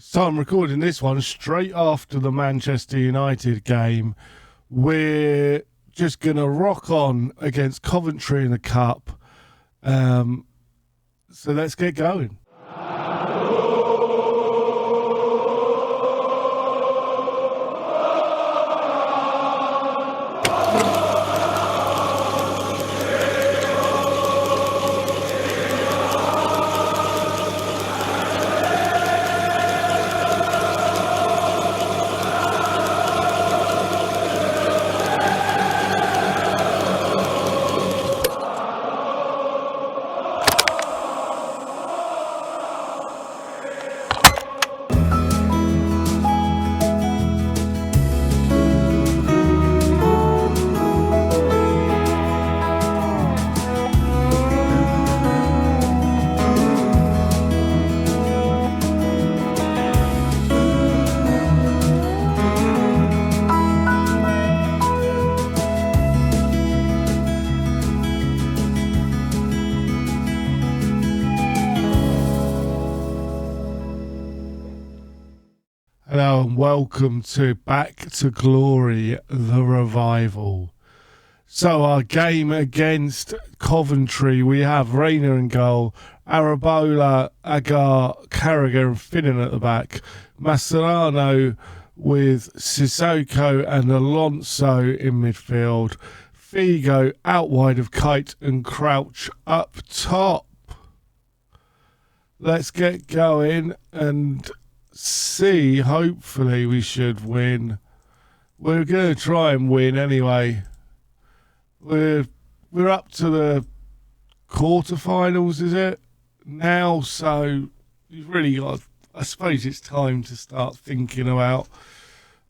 So I'm recording this one straight after the Manchester United game. We're just going to rock on against Coventry in the Cup. So let's get going. Hello and welcome to Back to Glory, the Revival. So our game against Coventry, we have Reina in goal, Arabola, Agar, Carragher and Finnan at the back, Mascherano with Sissoko and Alonso in midfield, Figo out wide of Kite and Crouch up top. Let's get going and see, hopefully we should win. We're going to try and win anyway. We're up to the quarterfinals, is it? Now, so you've really got, I suppose it's time to start thinking about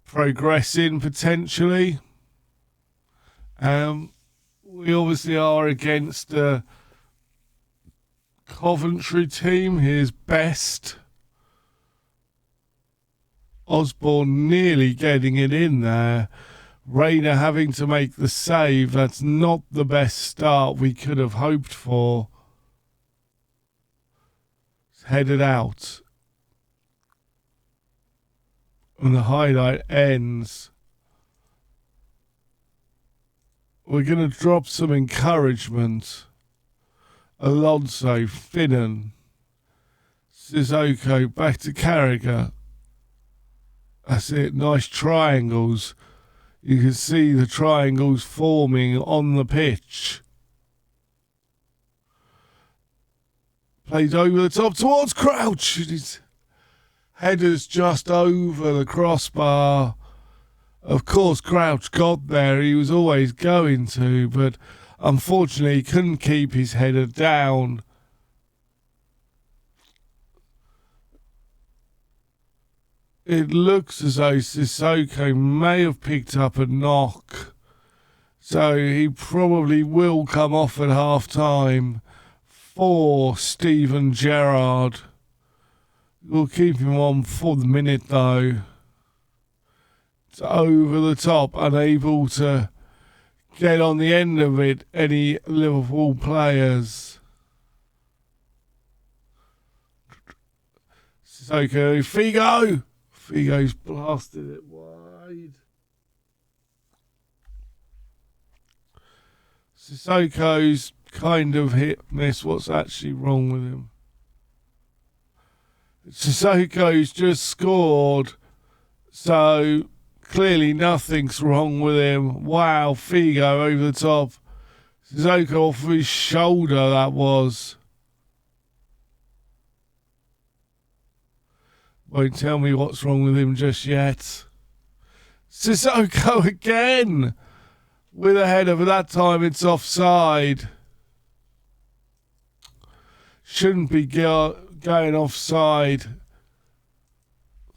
progressing potentially. We obviously are against a Coventry team. Here's Best. Osborne nearly getting it in there. Reina having to make the save. That's not the best start we could have hoped for. It's headed out. And the highlight ends. We're going to drop some encouragement. Alonso, Finnan, Sissoko, back to Carragher. That's it, nice triangles. You can see the triangles forming on the pitch. Plays over the top towards Crouch. His header's just over the crossbar. Of course, Crouch got there. He was always going to, but unfortunately he couldn't keep his header down. It looks as though Sissoko may have picked up a knock, so he probably will come off at half-time for Steven Gerrard. We'll keep him on for the minute, though. It's over the top, unable to get on the end of it, any Liverpool players. Sissoko, Figo! Figo's blasted it wide. Sissoko's kind of hit miss. What's actually wrong with him? Sissoko's just scored, so clearly nothing's wrong with him. Wow, Figo over the top. Sissoko off his shoulder, that was. Won't tell me what's wrong with him just yet. Sissoko again with a header, but that time it's offside. Shouldn't be going offside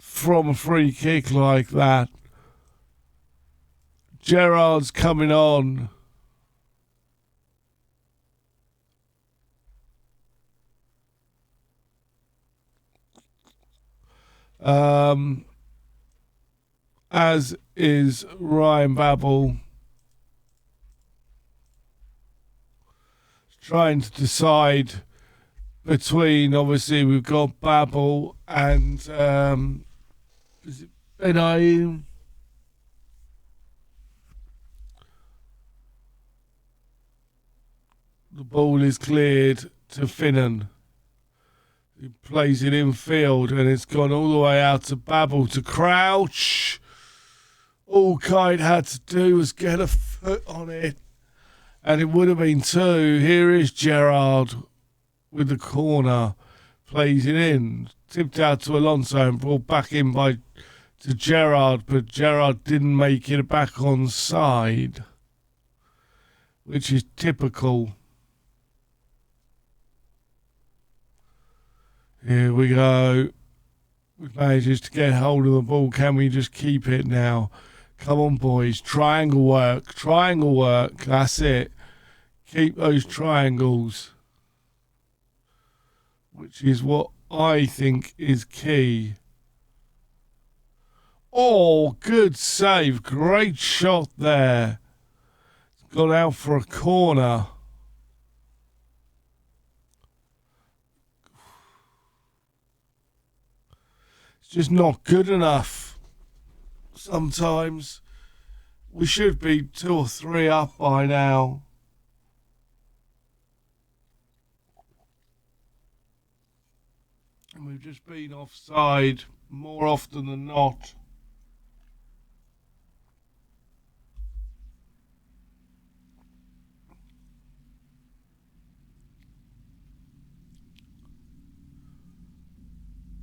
from a free kick like that. Gerrard's coming on. As is Ryan Babel. Trying to decide between, obviously, we've got Babel and is it Benaim? The ball is cleared to Finnan. He plays it in field and it's gone all the way out to Babel to Crouch. All Kite had to do was get a foot on it and it would have been two. Here is Gerard with the corner. Plays it in. Tipped out to Alonso and brought back in to Gerard, but Gerard didn't make it back on side, which is typical. Here we go. We manages to get hold of the ball. Can we just keep it now? Come on, boys. Triangle work. Triangle work. That's it. Keep those triangles, which is what I think is key. Oh, good save. Great shot there. It's gone out for a corner. Just not good enough. Sometimes we should be 2 or 3 up by now. And we've just been offside more often than not.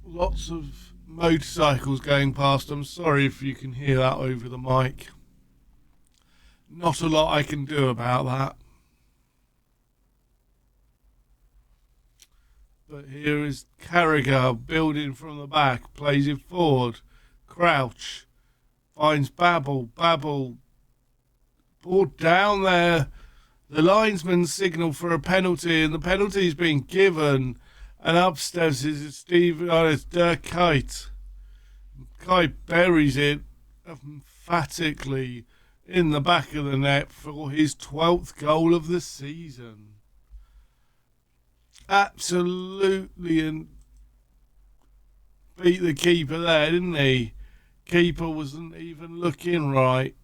Lots of motorcycles going past. I'm sorry if you can hear that over the mic. Not a lot I can do about that. But here is Carragher building from the back, plays it forward. Crouch finds Babel. Babel brought down there. The linesman signalled for a penalty, and the penalty's been given. And upstairs is Steve. It's Dirk Kite. Kite buries it emphatically in the back of the net for his 12th goal of the season. Absolutely, and beat the keeper there, didn't he? Keeper wasn't even looking right.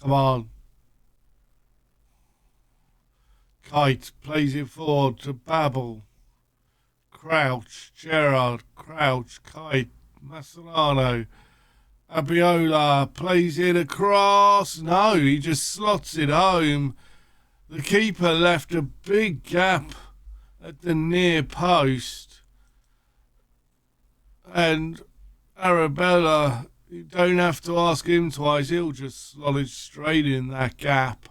Come on. Kite plays it forward to Babel. Crouch, Gerard, Crouch, Kite, Mascherano. Abiola plays it across. No, he just slots it home. The keeper left a big gap at the near post. And Arabella, you don't have to ask him twice. He'll just slot it straight in that gap.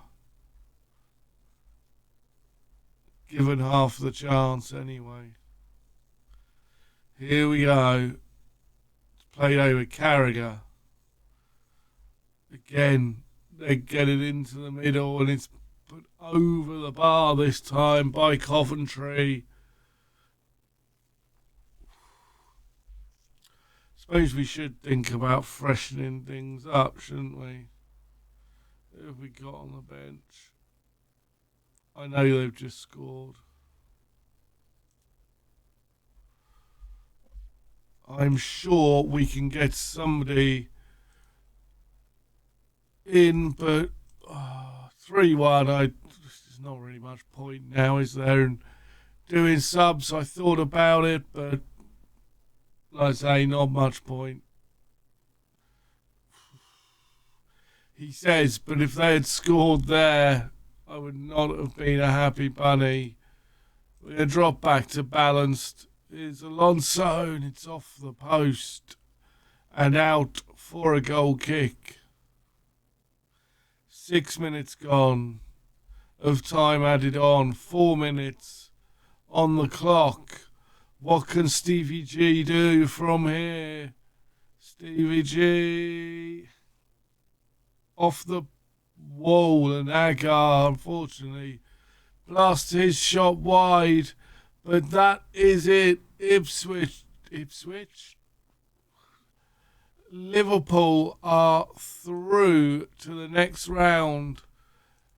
Given half the chance anyway. Here we go. It's played over Carragher. Again, they get it into the middle and it's put over the bar this time by Coventry. Suppose we should think about freshening things up, shouldn't we? Who have we got on the bench? I know they've just scored. I'm sure we can get somebody in, but 3-1, there's not really much point now, is there, in doing subs? I thought about it, but like I say, not much point. He says, but if they had scored there, I would not have been a happy bunny. We're going to drop back to balanced. Here's Alonso, and it's off the post and out for a goal kick. 6 minutes gone of time added on. 4 minutes on the clock. What can Stevie G do from here? Stevie G off the wall, and Agar, unfortunately, blasts his shot wide. But that is it. Ipswich. Liverpool are through to the next round.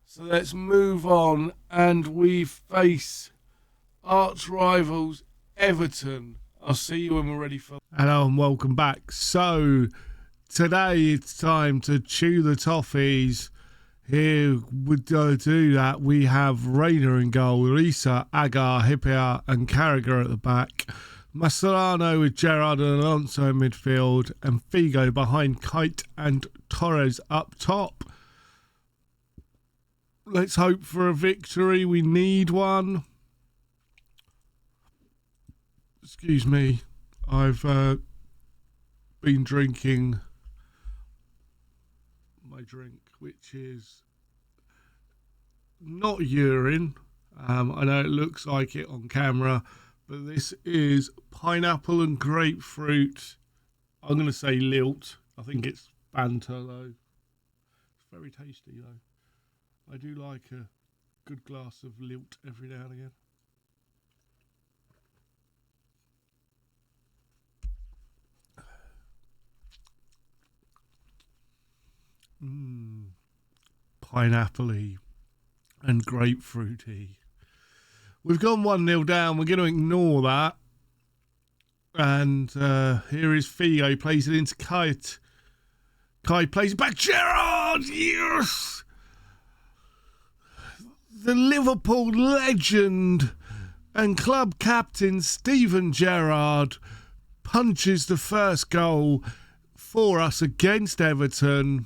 So let's move on, and we face arch rivals Everton. I'll see you when we're ready for. Hello and welcome back. So today it's time to chew the toffees. Here we do that. We have Reina in goal, Risa, Agar, Hippier and Carragher at the back. Mascherano with Gerrard and Alonso in midfield, and Figo behind Kite and Torres up top. Let's hope for a victory. We need one. Excuse me. I've been drinking my drink, which is not urine. I know it looks like it on camera, but this is pineapple and grapefruit. I'm going to say lilt. I think it's Fanta though. It's very tasty though. I do like a good glass of lilt every now and again. Pineapple-y and grapefruity. We've gone 1-0 down. We're going to ignore that. And here is Figo. Plays it into Kite. Kite plays it back. Gerrard! Yes! The Liverpool legend and club captain Steven Gerrard punches the first goal for us against Everton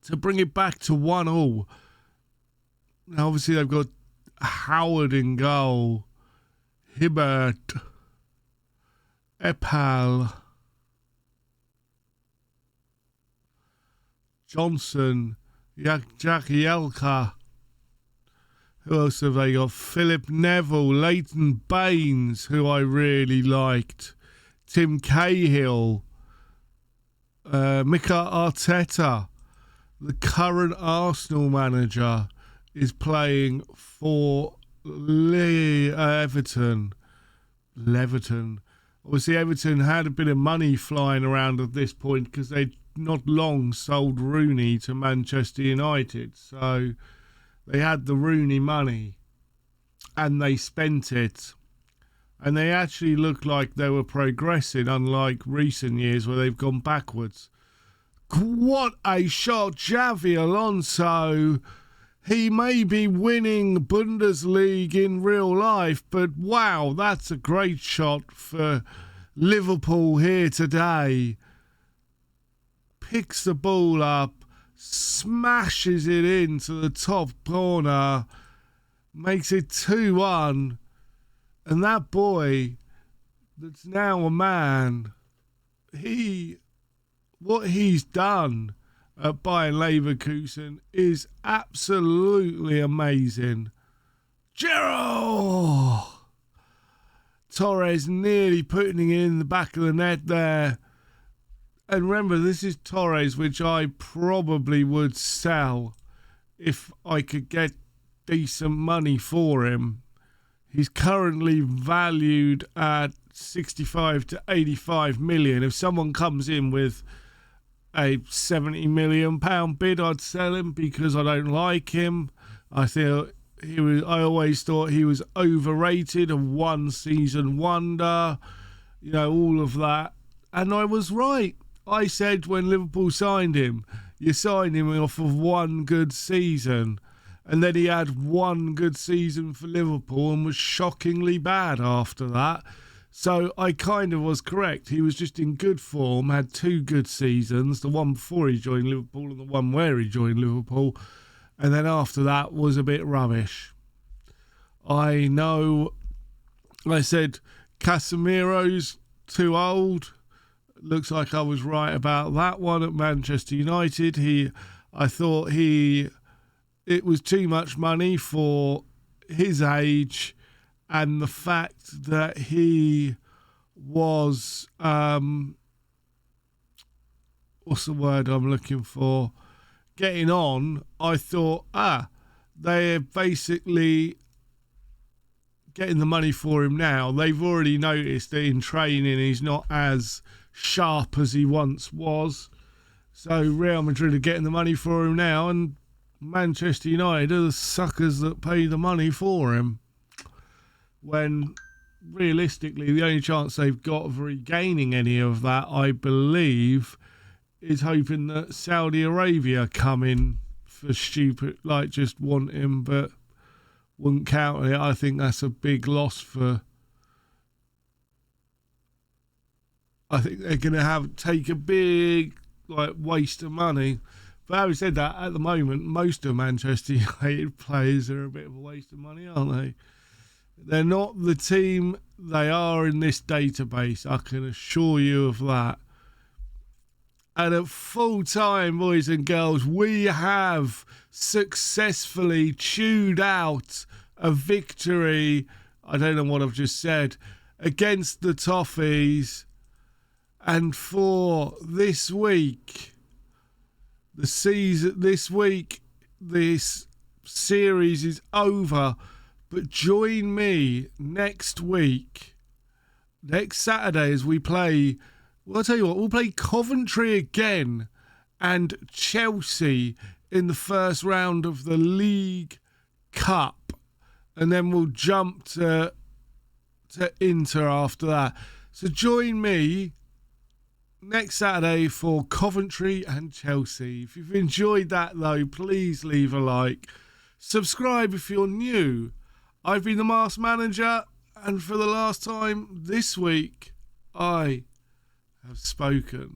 to bring it back to 1-1. Now, obviously, they've got Howard in goal, Hibbert, Epal, Johnson, Jagielka. Who else have they got? Philip Neville, Leighton Baines, who I really liked, Tim Cahill, Mikel Arteta, the current Arsenal manager, is playing for Everton. Obviously, Everton had a bit of money flying around at this point because they'd not long sold Rooney to Manchester United. So they had the Rooney money and they spent it. And they actually looked like they were progressing, unlike recent years where they've gone backwards. What a shot, Xavi Alonso. He may be winning Bundesliga in real life, but wow, that's a great shot for Liverpool here today. Picks the ball up, smashes it into the top corner, makes it 2-1. And that boy that's now a man, what he's done at Bayer Leverkusen is absolutely amazing. Gerrard! Torres nearly putting it in the back of the net there. And remember, this is Torres, which I probably would sell if I could get decent money for him. He's currently valued at 65 to 85 million. If someone comes in with a £70 million bid, I'd sell him because I don't like him. I always thought he was overrated, a one-season wonder, all of that. And I was right. I said when Liverpool signed him, you signed him off of one good season. And then he had one good season for Liverpool and was shockingly bad after that. So I kind of was correct. He was just in good form, had two good seasons, the one before he joined Liverpool and the one where he joined Liverpool. And then after that was a bit rubbish. I know I said Casemiro's too old. Looks like I was right about that one at Manchester United. I thought it was too much money for his age, and the fact that he was what's the word I'm looking for? Getting on. I thought, they're basically getting the money for him now. They've already noticed that in training he's not as sharp as he once was. So Real Madrid are getting the money for him now, and Manchester United are the suckers that pay the money for him. When realistically, the only chance they've got of regaining any of that, I believe, is hoping that Saudi Arabia come in for stupid, like just want him, but wouldn't count it. I think that's a big loss for. I think they're going to take a big waste of money. But having said that, at the moment, most of Manchester United players are a bit of a waste of money, aren't they? They're not the team they are in this database, I can assure you of that. And at full time, boys and girls, we have successfully chewed out a victory, I don't know what I've just said, against the Toffees. And for this week, this series is over. But join me next week, next Saturday, as we play. Well, I'll tell you what, we'll play Coventry again and Chelsea in the first round of the League Cup. And then we'll jump to Inter after that. So join me next Saturday for Coventry and Chelsea. If you've enjoyed that, though, please leave a like. Subscribe if you're new. I've been the Masked Manager, and for the last time this week, I have spoken.